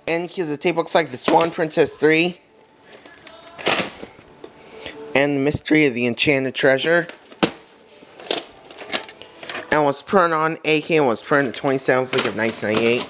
And here's a tape, looks like the Swan Princess 3. And the Mystery of the Enchanted Treasure. And was printed on AK and was printed the 27th week of 1998.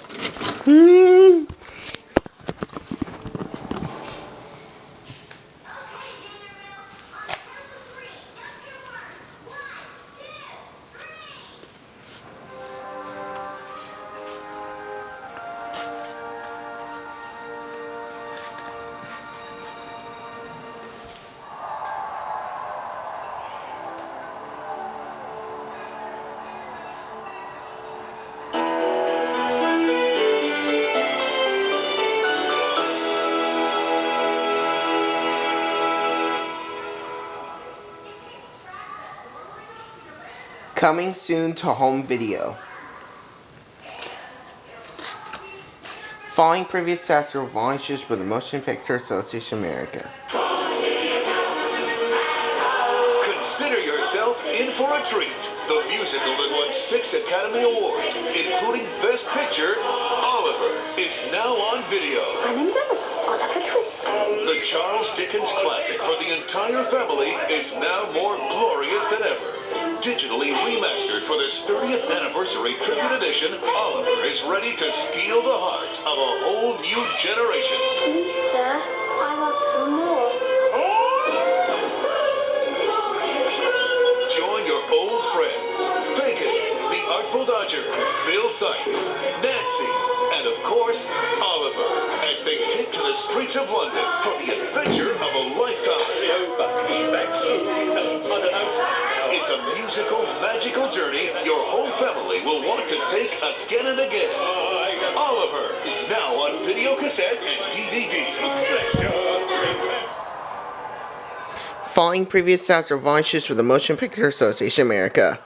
Coming soon to home video. Following previous Sasser volunteers for the Motion Picture Association America. Consider yourself in for a treat. The musical that won 6 Academy Awards, including Best Picture, Oliver, is now on video. My name's Oliver. Oliver Twist. The Charles Dickens classic for the entire family is now more glorious than ever. Digitally remastered for this 30th anniversary tribute edition, Oliver is ready to steal the hearts of a whole new generation. Please, sir, I want some more. Join your old friends, Fagin, the Artful Dodger, Bill Sykes, Nancy, and of course, Oliver, as they take to the streets of London for the adventure of a lifetime. It's a musical, magical journey your whole family will want to take again and again. Oliver, now on video cassette and DVD. Following previous Sasser volunteers for the Motion Picture Association America.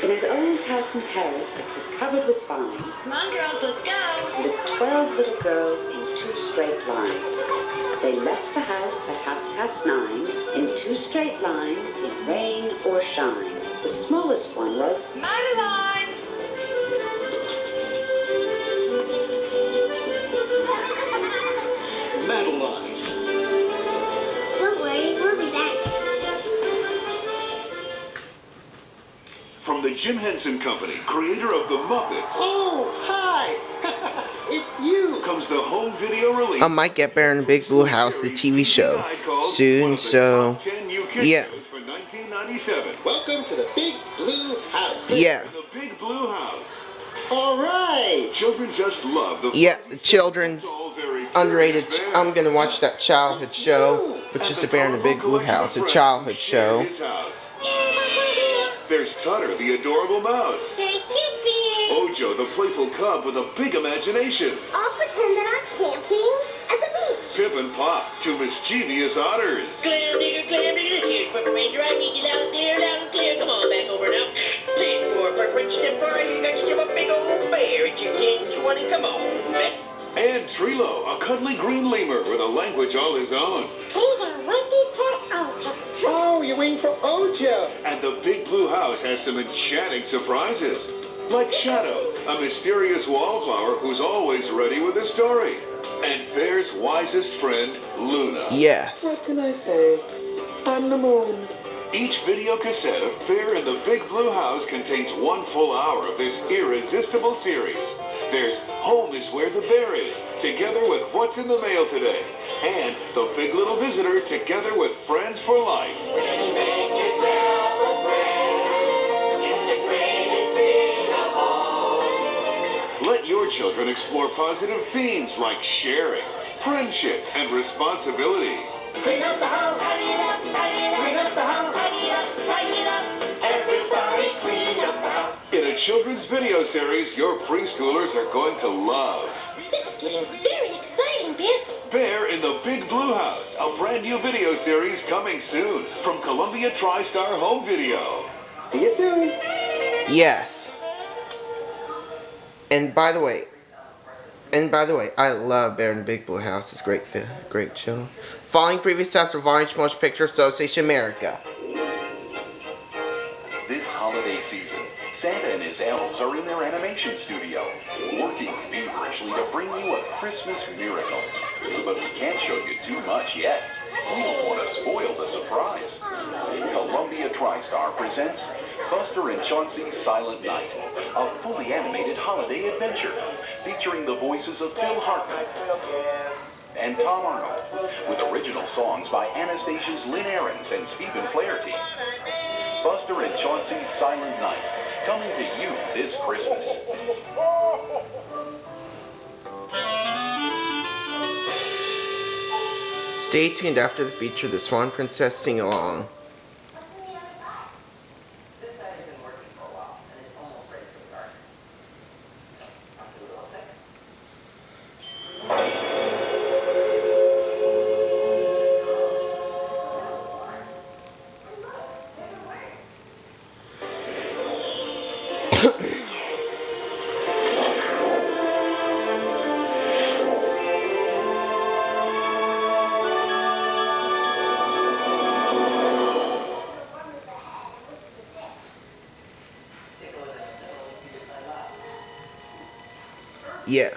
In an old house in Paris that was covered with vines, Come on, girls, let's go. lived 12 little girls in 2 straight lines. They left the house at 9:30 in 2 straight lines in rain or shine. The smallest one was Madeline! Madeline. Don't worry, we'll be back. From the Jim Henson Company, creator of The Muppets. Oh, hi! It's you! Comes the home video release. I might get Bear in the Big Blue House, the TV show, soon, so yeah. For 1997. Welcome to the Big Blue House. Yeah. The Big Blue House. All right. Children just love the. Yeah, the children's underrated. I'm gonna watch that childhood show, which is the Bear in the Big Blue House, a childhood show. There's Tutter, the adorable mouse. Say Pippi. Ojo, the playful cub with a big imagination. I'll pretend that I'm camping at the beach. Pip and Pop, two mischievous otters. Clam digger, this here's Purple Ranger. I need you loud and clear, Come on back over now. Step 4, Purple, step 4, you got yourself a big old bear. It's your kid's one, and come on back. And Trilo, a cuddly green lemur with a language all his own. Hey there, Wendy Pet Ojo. Oh, you're waiting for Ojo. And the Big Blue House has some enchanting surprises. Like Shadow, a mysterious wallflower who's always ready with a story. And Bear's wisest friend, Luna. Yes. What can I say? I'm the moon. Each video cassette of Bear in the Big Blue House contains 1 full hour of this irresistible series. There's Home is Where the Bear Is, together with What's in the Mail Today, and The Big Little Visitor, together with Friends for Life. Let your children explore positive themes like sharing, friendship, and responsibility. Clean up the house. Clean up the house. Everybody clean up the house. In a children's video series your preschoolers are going to love. This is getting very exciting, Bip. Bear in the Big Blue House, a brand new video series coming soon from Columbia TriStar Home Video. See you soon. Yes. And by the way, I love Bear in the Big Blue House. It's great show. Following previous tests for Volume Motion Picture Association America. This holiday season, Santa and his elves are in their animation studio, working feverishly to bring you a Christmas miracle. But we can't show you too much yet. We don't want to spoil the surprise. Columbia TriStar presents Buster and Chauncey's Silent Night, a fully animated holiday adventure featuring the voices of Phil Hartman and Tom Arnold, with original songs by Anastasia's Lynn Ahrens and Stephen Flaherty. Buster and Chauncey's Silent Night, coming to you this Christmas. Stay tuned after the feature, the Swan Princess Sing-Along. This side has been working for a while, and it's almost ready for the garden. I'll see what it'll take. Yeah.